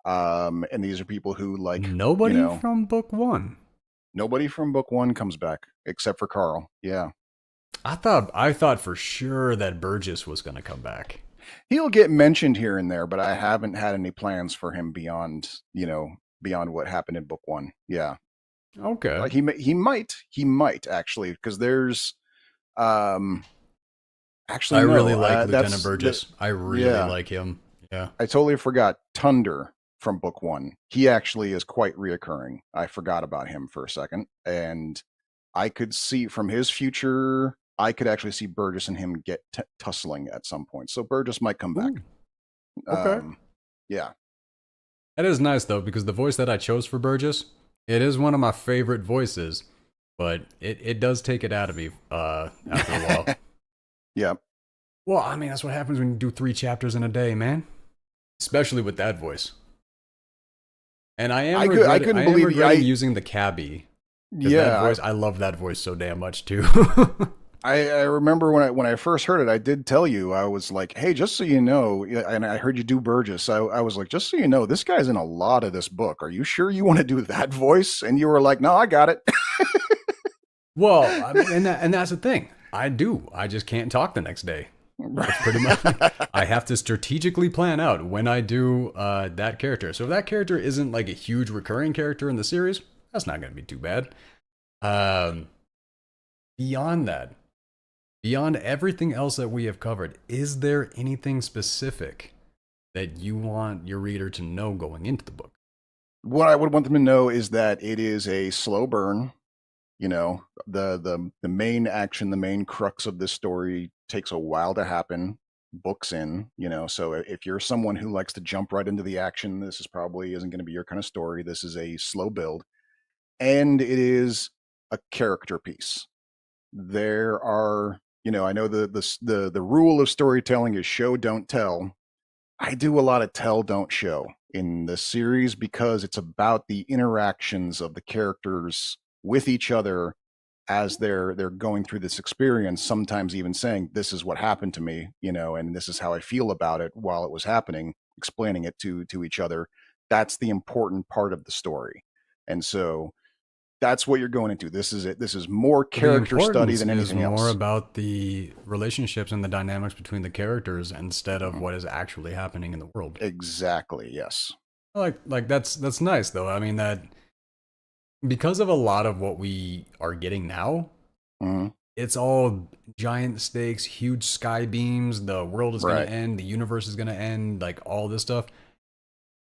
And these are people who Nobody from book one. nobody from book 1 comes back except for Carl. Yeah. I thought for sure that Burgess was going to come back. He'll get mentioned here and there, but I haven't had any plans for him beyond what happened in book 1. Yeah. Okay. Like he might actually because there's um actually I really no, like Lieutenant that's the Burgess. I really yeah. like him. Yeah. I totally forgot Tunder from book 1. He actually is quite reoccurring. I forgot about him for a second, and I could see from his future. I could actually see Burgess and him get tussling at some point. So Burgess might come back. Ooh. Okay. Um, yeah. That is nice though, because the voice that I chose for Burgess, it is one of my favorite voices, but it does take it out of me after a while. Yeah. Well, I mean, that's what happens when you do 3 chapters in a day, man. Especially with that voice. And I couldn't I am believe regretting using the cabbie because that yeah, voice, I love that voice so damn much too. I remember when I first heard it, I did tell you, I was like, hey, just so you know, and I heard you do Burgess. I was like, just so you know, this guy's in a lot of this book. Are you sure you want to do that voice? And you were like, no, I got it. Well, I mean, and that's the thing. I do. I just can't talk the next day. That's pretty much. I have to strategically plan out when I do that character. So if that character isn't like a huge recurring character in the series, that's not going to be too bad. Um, beyond that, beyond everything else that we have covered, is there anything specific that you want your reader to know going into the book? What I would want them to know is that it is a slow burn. You know, the main action, the main crux of this story takes a while to happen, books in, you know. So if you're someone who likes to jump right into the action, this is probably isn't going to be your kind of story. This is a slow build, and it is a character piece. There are, you know, I know the rule of storytelling is show don't tell. I do a lot of tell don't show in this series because it's about the interactions of the characters with each other as they're going through this experience, sometimes even saying this is what happened to me, you know, and this is how I feel about it while it was happening, explaining it to each other. That's the important part of the story. And so that's what you're going into. This is it. This is more So the character study importance than is anything more else. about the relationships and the dynamics between the characters instead of Mhm. what is actually happening in the world. Exactly. Yes. Like that's nice though. I mean that because of a lot of what we are getting now, Mhm. it's all giant stakes, huge sky beams, the world is going to Right. end, the universe is going to end, like all this stuff.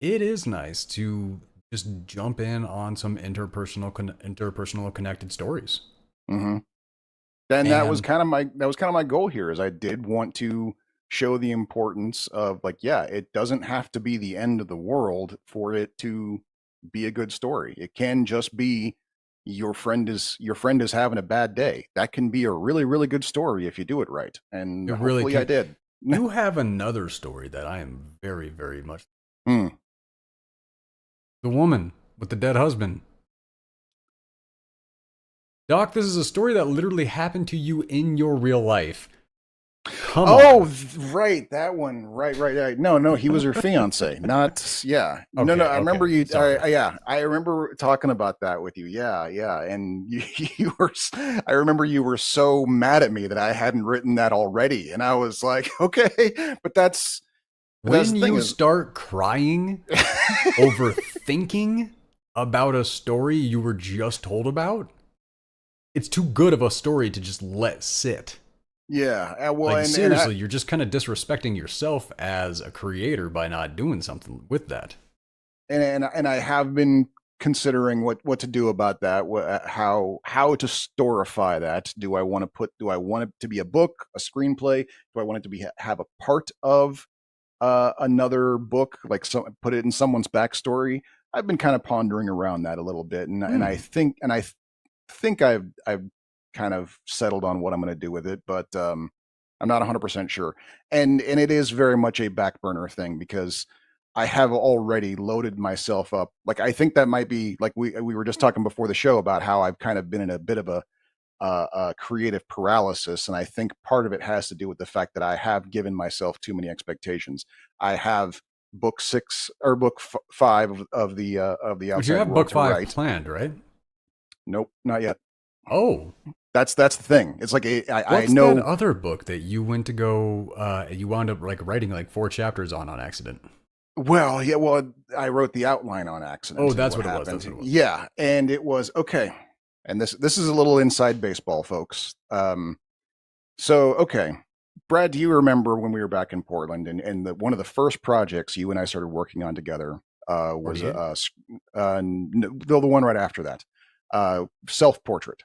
It is nice to just jump in on some interpersonal connected stories. Hmm. And And that was kind of my goal here is I did want to show the importance of like, yeah, it doesn't have to be the end of the world for it to be a good story. It can just be your friend is having a bad day. That can be a really, really good story if you do it right. And it really hopefully I can. did. You have another story that I am very, very much Hmm. the woman with the dead husband. Doc, this is a story that literally happened to you in your real life. Come Oh, on. right, that one. Right, right, right. No, no, he was her fiance. Not, yeah. No, no. Okay, I okay. remember you. Sorry. Yeah, I remember talking about that with you. Yeah, yeah. And you were. I remember you were so mad at me that I hadn't written that already, and I was like, okay, but that's When the thing you is. start crying over thinking about a story you were just told about, it's too good of a story to just let sit. Yeah. Well, Like, and I seriously, you're just kind of disrespecting yourself as a creator by not doing something with that. and I have been considering what to do about that. How to storify that. Do I want it to be a book, a screenplay? Do I want it to be have a part of another book, like put it in someone's backstory? I've been kind of pondering around that a little bit, and Hmm. I think I've kind of settled on what I'm going to do with it, but I'm not 100% sure. And it is very much a back burner thing because I have already loaded myself up. Like I think that might be like we were just talking before the show about how I've kind of been in a bit of a creative paralysis, and I think part of it has to do with the fact that I have given myself too many expectations. I have book six or five of the But you outside have world book to five write. planned, right? Nope, not yet. Oh, That's the thing. It's like I what's that know. other book that you went to go, you wound up like writing like 4 chapters on accident? Well, yeah, well, I wrote the outline on Oh, accident, is that's what what it was. That's happened. what it was. Yeah, and it was okay. And this is a little inside baseball, folks. So okay, Brad, do you remember when we were back in Portland and one of the first projects you and I started working on together was 48? the one right after that, self portrait.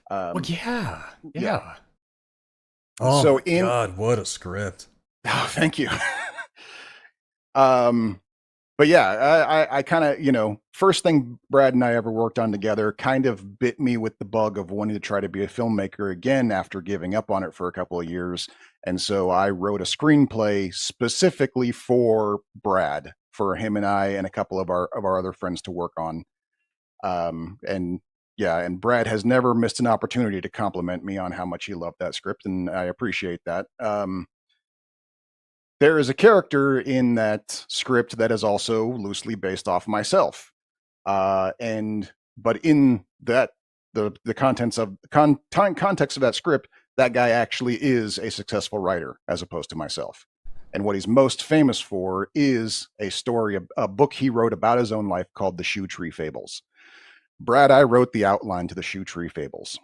Well, Um, yeah. yeah. Yeah. Oh So my in God, what a script. oh, thank you. um, but yeah, I kind of, first thing Brad and I ever worked on together kind of bit me with the bug of wanting to try to be a filmmaker again after giving up on it for a couple of years. And so I wrote a screenplay specifically for Brad, for him and I and a couple of our other friends to work on. And yeah, and Brad has never missed an opportunity to compliment me on how much he loved that script, and I appreciate that. There is a character in that script that is also loosely based off myself, and but in that the contents of context of that script, that guy actually is a successful writer as opposed to myself. And what he's most famous for is a story, a book he wrote about his own life called The Shoe Tree Fables. Brad, I wrote the outline to The Shoe Tree Fables.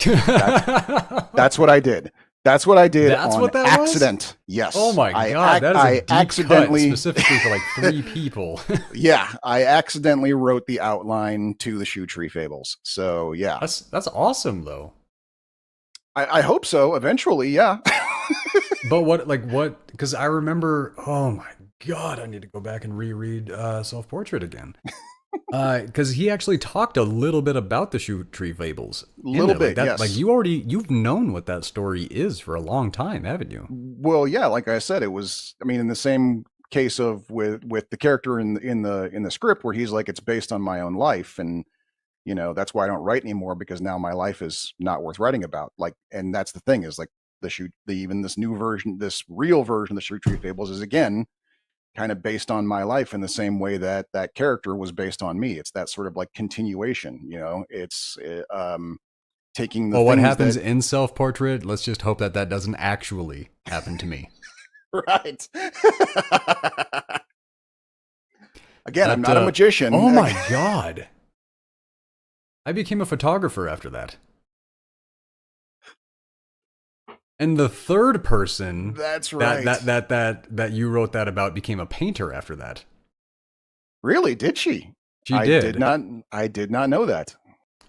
That's what I did. That's what I did That's on what that accident. was? Yes. Oh my god, that is a I deep accidentally cut specifically for like 3 people. Yeah, I accidentally wrote the outline to The Shoe Tree Fables. So yeah, That's awesome though. I hope so. Eventually, yeah. But what? Because I remember. Oh my god, I need to go back and reread Self Portrait again. Because he actually talked a little bit about the Shoe Tree Fables. Little Like bit, that, yes. like you've known what that story is for a long time, haven't you? Well, yeah, like I said, it was. I mean, in the same case of with the character in the script where he's like, it's based on my own life, and that's why I don't write anymore, because now my life is not worth writing about. Like, and that's the thing, is like even this new version, this real version of the Shoe Tree Fables is again kind of based on my life in the same way that that character was based on me. It's that sort of like continuation. It's taking the Well, what things happens that in Self Portrait? Let's just hope that that doesn't actually happen to me. right. Again, I'm That not a magician. oh my god, I became a photographer after that. And the third person That's right. that you wrote that about became a painter after that. Really? Did she? She I did. did not. I did not know that.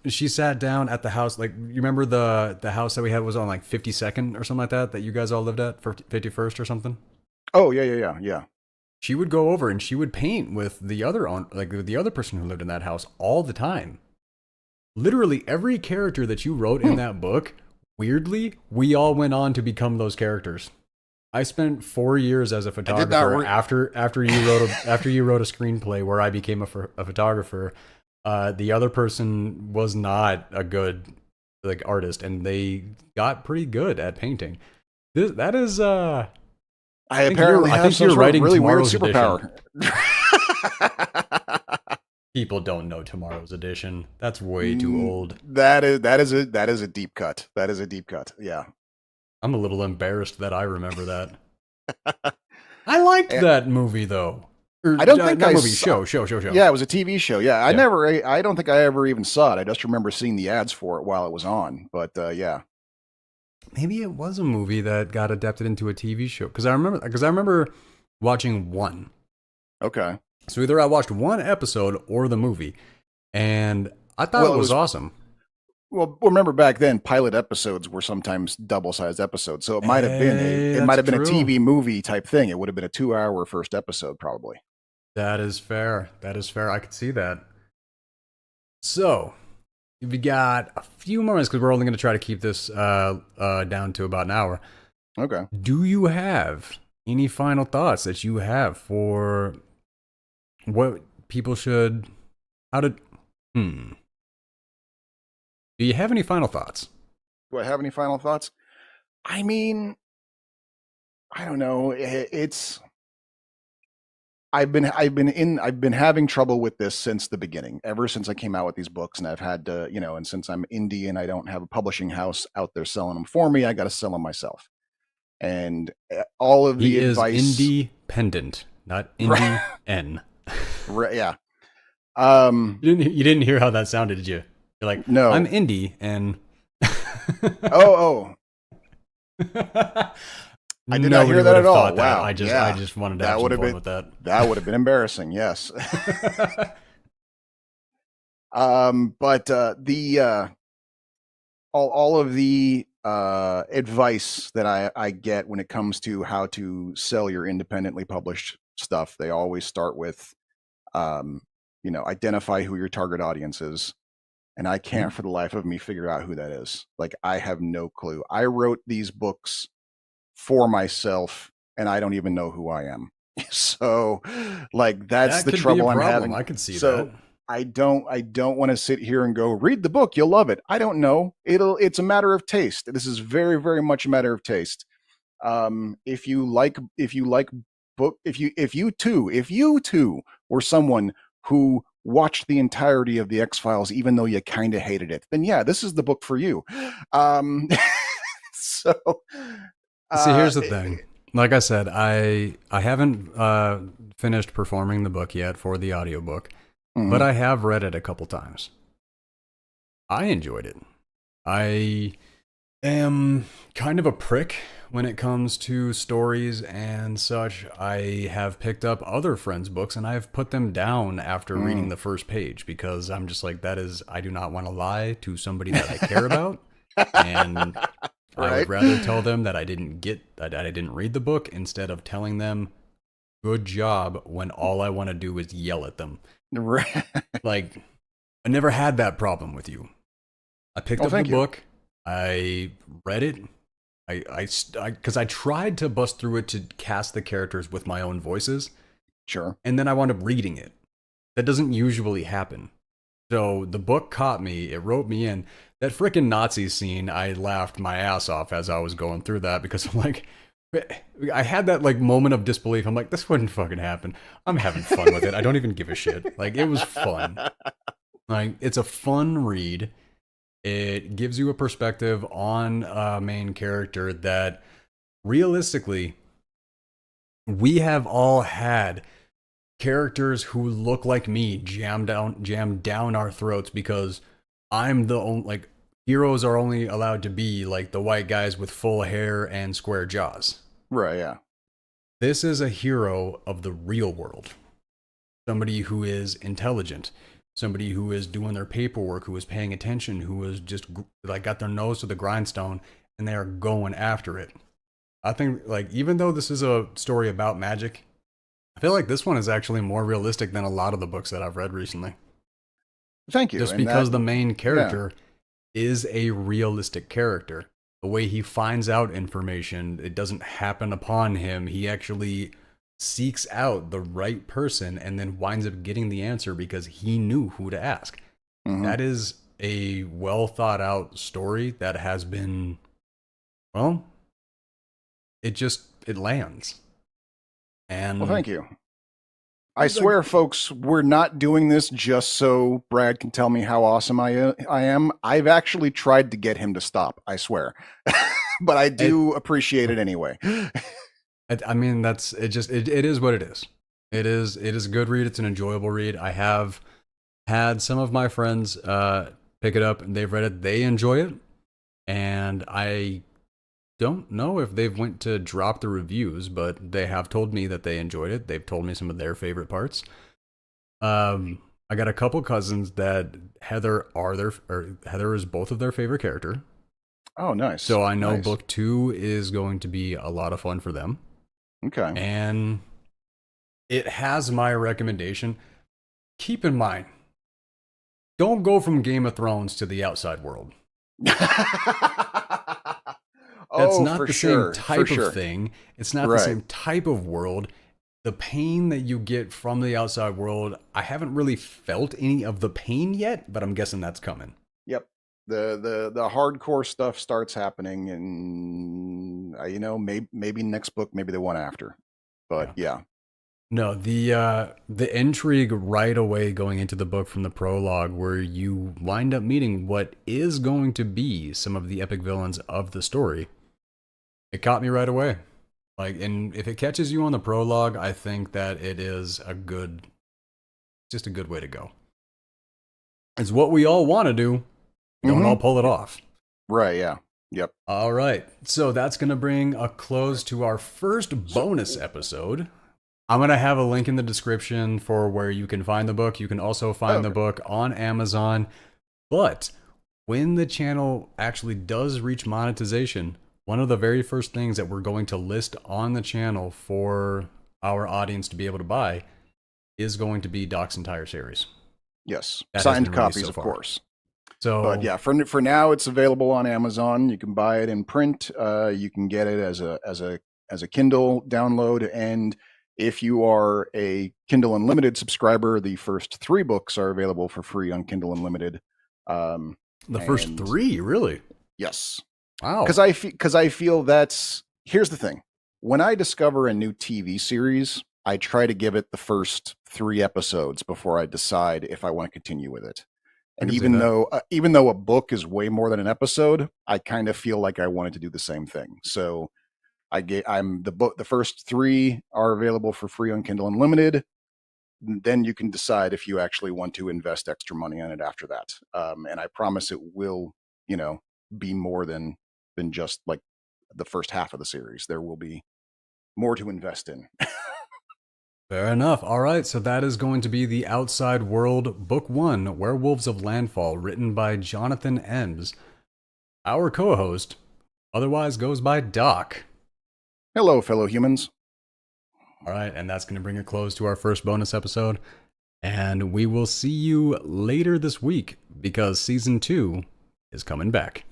She sat down at the house. Like, you remember the house that we had was on like 52nd or something like that you guys all lived at, for 51st or something. Oh yeah. She would go over and she would paint with the other person who lived in that house all the time. Literally every character that you wrote in that book, weirdly, we all went on to become those characters. I spent 4 years as a photographer after you wrote a screenplay where I became a photographer. The other person was not a good artist, and they got pretty good at painting. That is I apparently have some sort of really weird superpower. People don't know tomorrow's edition. That's way too old. That is a deep cut. That is a deep cut. Yeah. I'm a little embarrassed that I remember that. I liked that movie though. I don't think that movie show. Yeah, it was a TV show. Yeah, I don't think I ever even saw it. I just remember seeing the ads for it while it was on. But yeah, maybe it was a movie that got adapted into a TV show, because I remember watching one. Okay. So either I watched one episode or the movie, and I thought it was awesome. Well, remember back then, pilot episodes were sometimes double-sized episodes, so it might have been a TV movie type thing. It would have been a 2-hour first episode, probably. That is fair. I could see that. So, we got a few more minutes because we're only going to try to keep this down to about an hour. Okay. Do you have any final thoughts that you have for what people should? Do you have any final thoughts? Do I have any final thoughts? I mean, I don't know. I've been having trouble with this since the beginning, ever since I came out with these books, and I've had to, and since I'm indie and I don't have a publishing house out there selling them for me, I got to sell them myself. And all of the advice is independent, not indie N. Right, yeah. You didn't hear how that sounded, did you? You're like, no, I'm indie and oh. I did not hear that at all. Wow. I just wanted to have some fun with that. That would have been embarrassing, yes. But the all of the advice that I get when it comes to how to sell your independently published stuff, they always start with, um, identify who your target audience is. And I can't for the life of me figure out who that is. Like, I have no clue. I wrote these books for myself, and I don't even know who I am. So, like, that's That the could be a trouble I'm problem. having. I could see that. So I don't want to sit here and go, read the book, you'll love it. I don't know. It's a matter of taste. This is very, very much a matter of taste. If you like book, if you too were someone who watched the entirety of the X-Files even though you kind of hated it, then yeah, this is the book for you. um so See, uh here's the thing. Like I said, I haven't finished performing the book yet for the audiobook, but mhm. I have read it a couple times. I enjoyed it. I am kind of a prick when it comes to stories and such. I have picked up other friends' books and I've put them down after reading Mm. the first page because I'm just like, I do not want to lie to somebody that I care about. And I would Right. rather tell them that that I didn't read the book instead of telling them good job when all I want to do is yell at them. Right. Like, I never had that problem with you. I picked Well, up the thank you. book, I read it, because I tried to bust through it to cast the characters with my own voices, Sure. and then I wound up reading it. That doesn't usually happen. So the book caught me, it wrote me in. That freaking Nazi scene, I laughed my ass off as I was going through that because I'm like, I had that like moment of disbelief. I'm like, this wouldn't fucking happen. I'm having fun with it. I don't even give a shit. Like, it was fun. Like, it's a fun read. It gives you a perspective on a main character that realistically, we have all had characters who look like me jammed down our throats because I'm the only, like, heroes are only allowed to be like the white guys with full hair and square jaws. Right, yeah. This is a hero of the real world. Somebody who is intelligent, somebody who is doing their paperwork, who is paying attention, who is just like got their nose to the grindstone and they are going after it. I think, like, even though this is a story about magic, I feel like this one is actually more realistic than a lot of the books that I've read recently. Thank you. Just And that, because the main yeah. character is a realistic character. The way he finds out information, it doesn't happen upon him. He actually seeks out the right person and then winds up getting the answer because he knew who to ask. Mhm. That is a well thought out story that has been, well, it lands. Well, And thank you. I like, swear, folks, we're not doing this just so Brad can tell me how awesome I am. I've actually tried to get him to stop, I swear. But I it, do appreciate it anyway. I mean, it is what it is. It is a good read. It's an enjoyable read. I have had some of my friends pick it up and they've read it. They enjoy it, and I don't know if they've went to drop the reviews, but they have told me that they enjoyed it. They've told me some of their favorite parts. I got a couple cousins that Heather is both of their favorite character. Oh, nice. So I know Nice. book 2 is going to be a lot of fun for them. Okay. And it has my recommendation. Keep in mind, don't go from Game of Thrones to the outside world. That's Oh, not for the same sure. For type of sure. thing. It's not the Right. same type of world. The pain that you get from the outside world, I haven't really felt any of the pain yet, but I'm guessing that's coming. Yep. The hardcore stuff starts happening, and maybe next book, maybe the one after. But Yeah. yeah. No, the intrigue right away going into the book from the prologue, where you wind up meeting what is going to be some of the epic villains of the story. It caught me right away. Like, and if it catches you on the prologue, I think that it is just a good way to go. It's what we all want to do. We don't all Mm-hmm. pull it off. Right. Yeah. Yep. All right. So that's going to bring a close to our first So, bonus episode. I'm going to have a link in the description for where you can find the book. You can also find the okay. book on Amazon. But when the channel actually does reach monetization, one of the very first things that we're going to list on the channel for our audience to be able to buy is going to be Doc's entire series. Yes, That has signed been released copies, so of far. course. But So yeah, for now, it's available on Amazon. You can buy it in print. You can get it as a Kindle download, and if you are a Kindle Unlimited subscriber, the first 3 books are available for free on Kindle Unlimited. the first And 3, really? yes, Wow. because I feel that's here's the thing. When I discover a new TV series, I try to give it the first 3 episodes before I decide if I want to continue with it. I And can see that. even though a book is way more than an episode, I kind of feel like I wanted to do the same thing. So I'm the first 3 are available for free on Kindle Unlimited. Then you can decide if you actually want to invest extra money on it after that. And I promise it will, you know, be more than just like the first half of the series. There will be more to invest in. Fair enough. All right, so that is going to be The Outside World, Book 1, Werewolves of Landfall, written by Jonathan Ems. Our co host otherwise goes by Doc. Hello, fellow humans. All right, and that's going to bring a close to our first bonus episode. And we will see you later this week because season 2 is coming back.